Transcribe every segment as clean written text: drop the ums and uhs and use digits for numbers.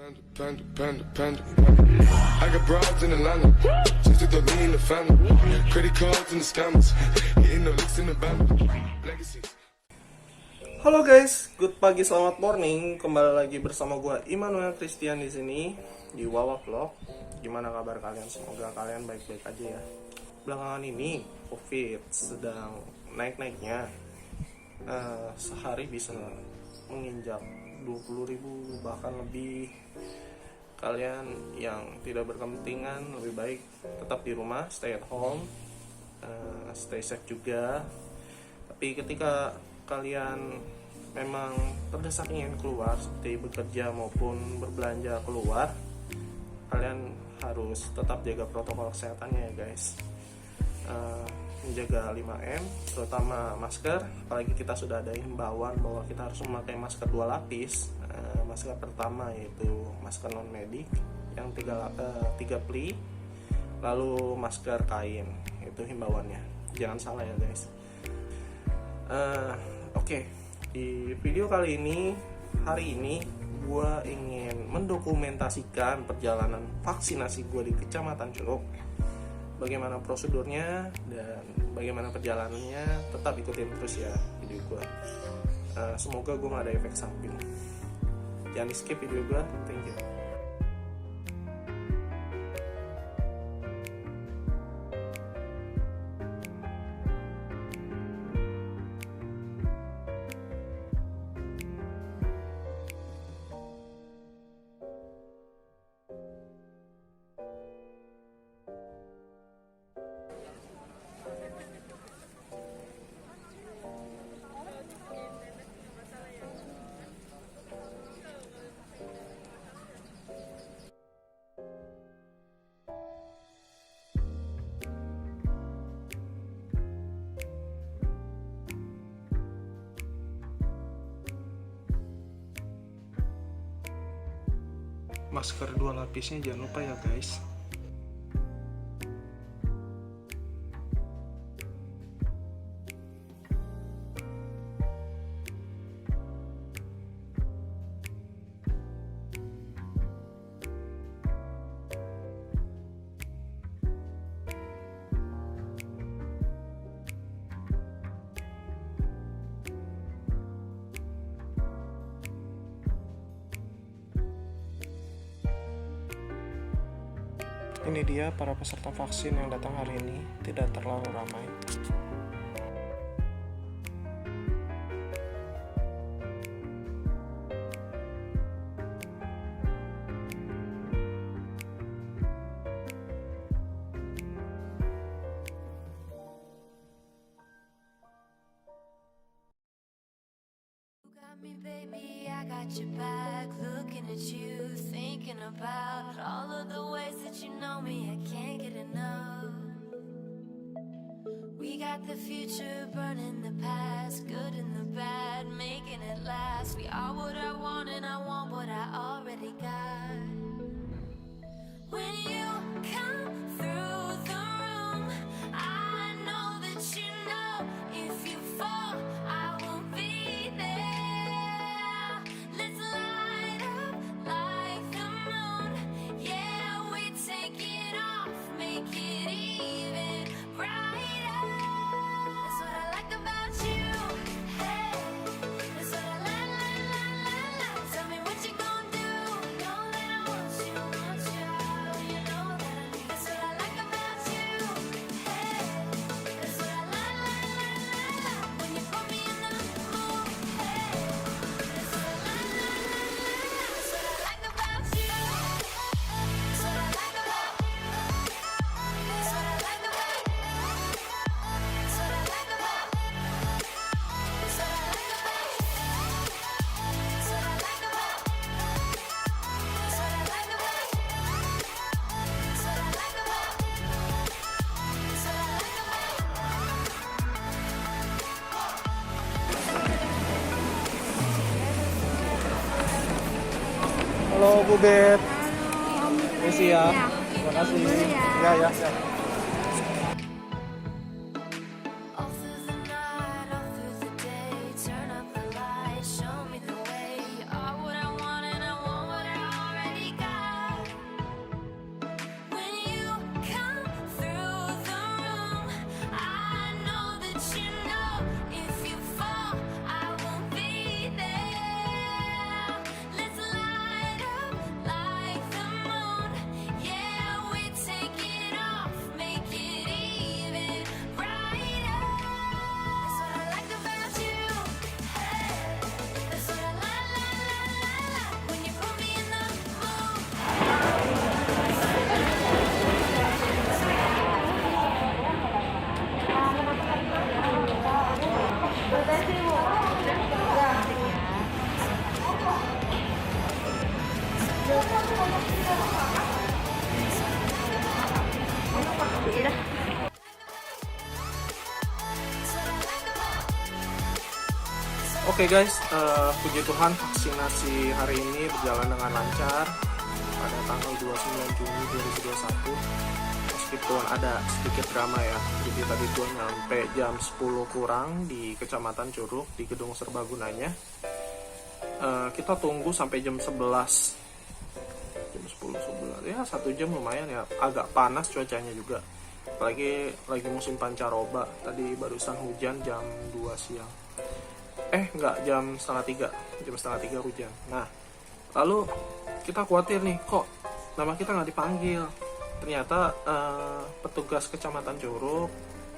I got broads in Atlanta, just to throw me in the family. Credit cards and the scammers, getting the licks in the band. Legacies. Halo guys, good pagi, selamat morning. Kembali lagi bersama gue Immanuel Christian di sini di Wawa Vlog. Gimana kabar kalian? Semoga kalian baik-baik aja ya. Belakangan ini COVID sedang naik-naiknya. Sehari bisa menginjak 20.000 bahkan lebih. Kalian yang tidak berkepentingan lebih baik tetap di rumah, stay at home, stay safe juga. Tapi ketika kalian memang terdesak ingin keluar seperti bekerja maupun berbelanja keluar, kalian harus tetap jaga protokol kesehatannya ya guys. Menjaga 5M, terutama masker. Apalagi kita sudah ada himbauan bahwa kita harus memakai masker 2 lapis. Masker pertama yaitu masker non medik yang 3 pli, lalu masker kain, itu himbauannya, jangan salah ya guys. Oke, di video kali ini, hari ini gue ingin mendokumentasikan perjalanan vaksinasi gue di Kecamatan Curug. Bagaimana prosedurnya dan bagaimana perjalanannya, tetap ikutin terus ya video gue. Semoga gue gak ada efek samping. Jangan di skip video gue, thank you. Masker 2 lapisnya jangan lupa ya guys. Ini dia para peserta vaksin yang datang hari ini, tidak terlalu ramai. Baby, I got your back, looking at you, thinking about all of the ways that you know me, I can't get enough. We got the future, burning the past, good and the bad, making it last. We are what I want and I want what I already got. When you come through the room, I know that you know if you fall, I will be there. Halo Bu Bet. Misi ya. Terima kasih. Ya ya. Show me the way. You are what I want and I want what I already Oke guys, puji Tuhan vaksinasi hari ini berjalan dengan lancar pada tanggal 29 Juni 2021. Meskipun ada sedikit drama ya, jadi tadi gue nyampe jam 10 kurang di Kecamatan Curug di gedung Serbagunanya. Kita tunggu sampai jam 11, jam 10-11 ya, 1 jam lumayan ya. Agak panas cuacanya juga, apalagi lagi musim pancaroba. Tadi barusan hujan jam 2 siang. Enggak, jam setengah 3 hujan. Nah, lalu kita khawatir nih, kok nama kita nggak dipanggil. Ternyata petugas Kecamatan Curug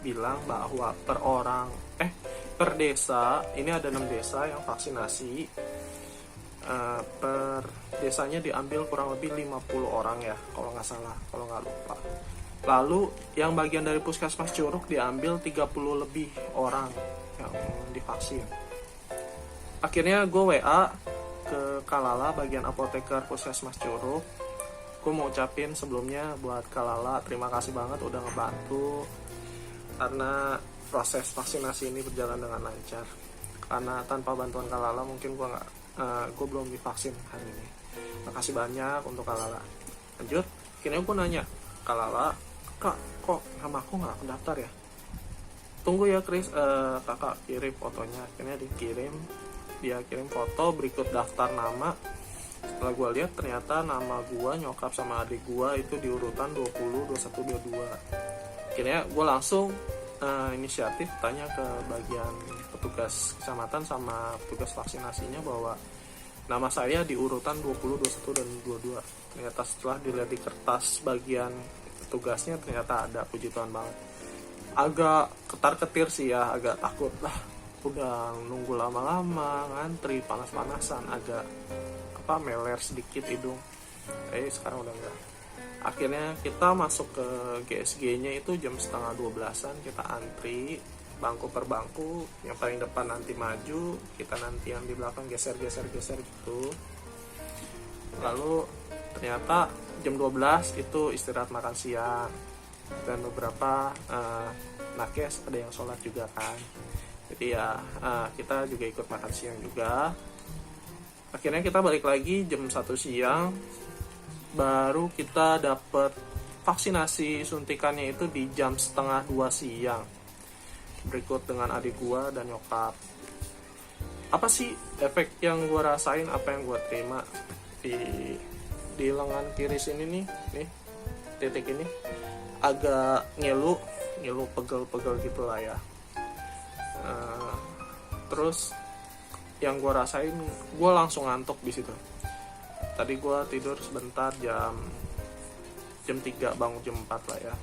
bilang bahwa per desa, ini ada 6 desa yang vaksinasi, per desanya diambil kurang lebih 50 orang ya, kalau nggak salah, kalau nggak lupa. Lalu yang bagian dari Puskesmas Curug diambil 30 lebih orang yang divaksin. Akhirnya gue WA ke Kalala bagian apoteker Puskesmas Curug. Gue mau ucapin sebelumnya buat Kalala, terima kasih banget udah ngebantu, karena proses vaksinasi ini berjalan dengan lancar. Karena tanpa bantuan Kalala mungkin gue belum divaksin hari ini. Makasih banyak untuk Kalala. Lanjut, akhirnya gue nanya, Kalala, kak, kok nama aku nggak pendaftar ya? Tunggu ya Chris, kakak kirim fotonya. Akhirnya dia kirim foto berikut daftar nama. Setelah gue lihat, ternyata nama gue, nyokap sama adik gue itu di urutan 20, 21, 22. Akhirnya gue langsung inisiatif tanya ke bagian petugas kecamatan sama petugas vaksinasinya bahwa nama saya di urutan 20, 21, dan 22. Ternyata setelah dilihat di kertas bagian petugasnya, ternyata ada. Puji Tuhan banget. Agak ketar-ketir sih ya, agak takut lah. Udah nunggu lama-lama, ngantri, panas-panasan, agak meler sedikit hidung. Sekarang udah enggak. Akhirnya kita masuk ke GSG-nya itu jam setengah 12-an. Kita antri bangku per bangku, yang paling depan nanti maju, kita nanti yang di belakang geser gitu. Lalu ternyata jam 12 itu istirahat makan siang, dan beberapa nakes ada yang sholat juga kan. Jadi ya kita juga ikut makan siang juga. Akhirnya kita balik lagi jam 1 siang, baru kita dapet vaksinasi suntikannya itu di jam setengah 2 siang. Berikut dengan adik gua dan nyokap. Apa sih efek yang gua rasain, apa yang gua terima di lengan kiri sini nih titik ini agak ngilu pegel gitu lah ya. Terus yang gue rasain, gue langsung ngantuk di situ. Tadi gue tidur sebentar jam 3, bangun jam 4 lah ya.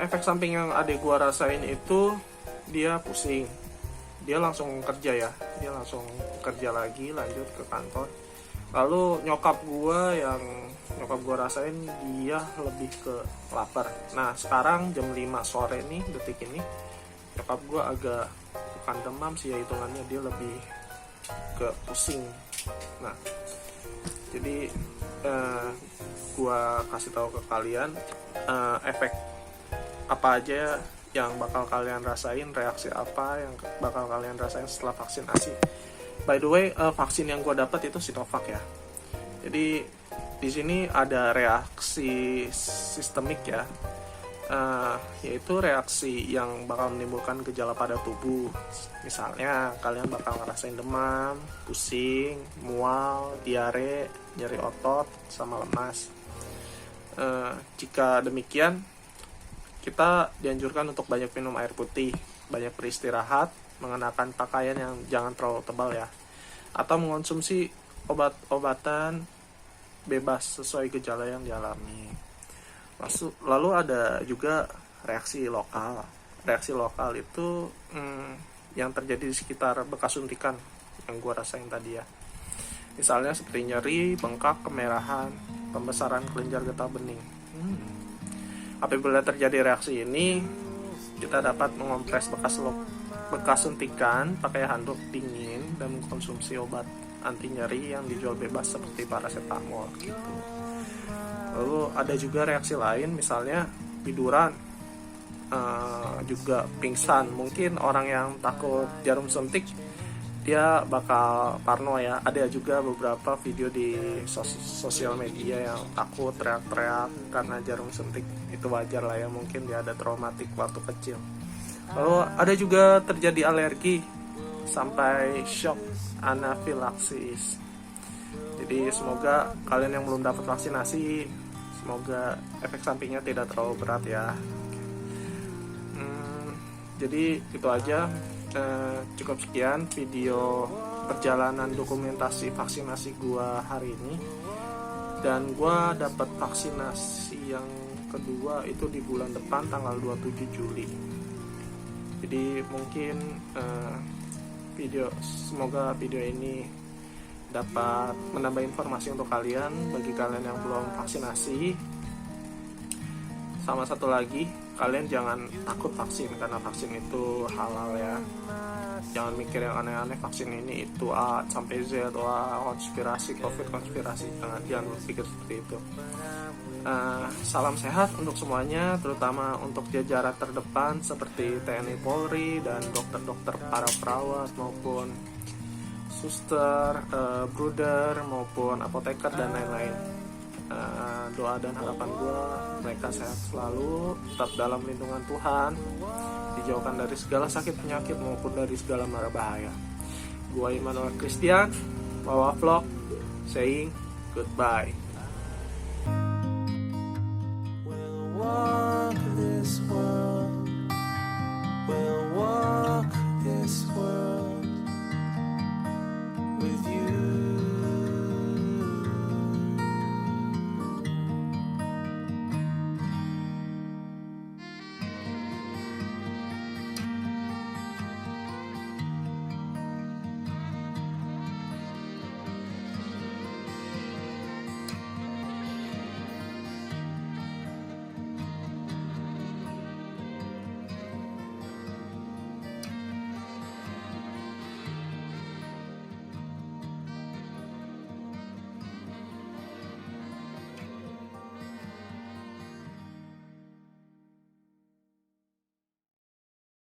Efek samping yang adik gue rasain itu, dia pusing. Dia langsung kerja lagi, lanjut ke kantor. Lalu nyokap gue rasain, dia lebih ke lapar. Nah sekarang jam 5 sore nih, detik ini, nyokap gue agak bukan demam sih ya hitungannya, dia lebih ke pusing. Nah jadi gua kasih tahu ke kalian efek apa aja yang bakal kalian rasain, reaksi apa yang bakal kalian rasain setelah vaksinasi. By the way, vaksin yang gua dapat itu Sinovac ya. Jadi di sini ada reaksi sistemik ya, yaitu reaksi yang bakal menimbulkan gejala pada tubuh. Misalnya kalian bakal ngerasain demam, pusing, mual, diare, nyeri otot, sama lemas. Jika demikian, kita dianjurkan untuk banyak minum air putih, banyak beristirahat, mengenakan pakaian yang jangan terlalu tebal ya, atau mengonsumsi obat-obatan bebas sesuai gejala yang dialami. Lalu ada juga reaksi lokal. Reaksi lokal itu yang terjadi di sekitar bekas suntikan yang gue rasain tadi ya. Misalnya seperti nyeri, bengkak, kemerahan, pembesaran kelenjar getah bening. Apabila terjadi reaksi ini, kita dapat mengompres bekas suntikan pakai handuk dingin dan mengkonsumsi obat anti nyeri yang dijual bebas seperti paracetamol gitu. Lalu ada juga reaksi lain, misalnya tiduran, juga pingsan. Mungkin orang yang takut jarum suntik dia bakal parno ya. Ada juga beberapa video di sosial media yang takut teriak-teriak karena jarum suntik. Itu wajar lah ya, mungkin dia ada traumatik waktu kecil. Lalu ada juga terjadi alergi sampai shock anafilaksis. Jadi semoga kalian yang belum dapat vaksinasi, semoga efek sampingnya tidak terlalu berat ya. Jadi itu aja, cukup sekian video perjalanan dokumentasi vaksinasi gua hari ini. Dan gua dapat vaksinasi yang kedua itu di bulan depan tanggal 27 Juli. Jadi mungkin semoga video ini dapat menambah informasi untuk kalian, bagi kalian yang belum vaksinasi. Sama satu lagi, kalian jangan takut vaksin, karena vaksin itu halal ya. Jangan mikir yang aneh-aneh, vaksin ini itu A sampai Z, konspirasi, COVID konspirasi. Jangan berpikir seperti itu. Salam sehat untuk semuanya, terutama untuk jajaran terdepan seperti TNI Polri dan dokter-dokter para perawat maupun suster, bruder maupun apoteker dan lain-lain. Doa dan harapan gue mereka sehat selalu, tetap dalam lindungan Tuhan, dijauhkan dari segala sakit penyakit maupun dari segala mara bahaya. Gue Immanuel Christian, Wawa Vlog, saying goodbye. Walk this way.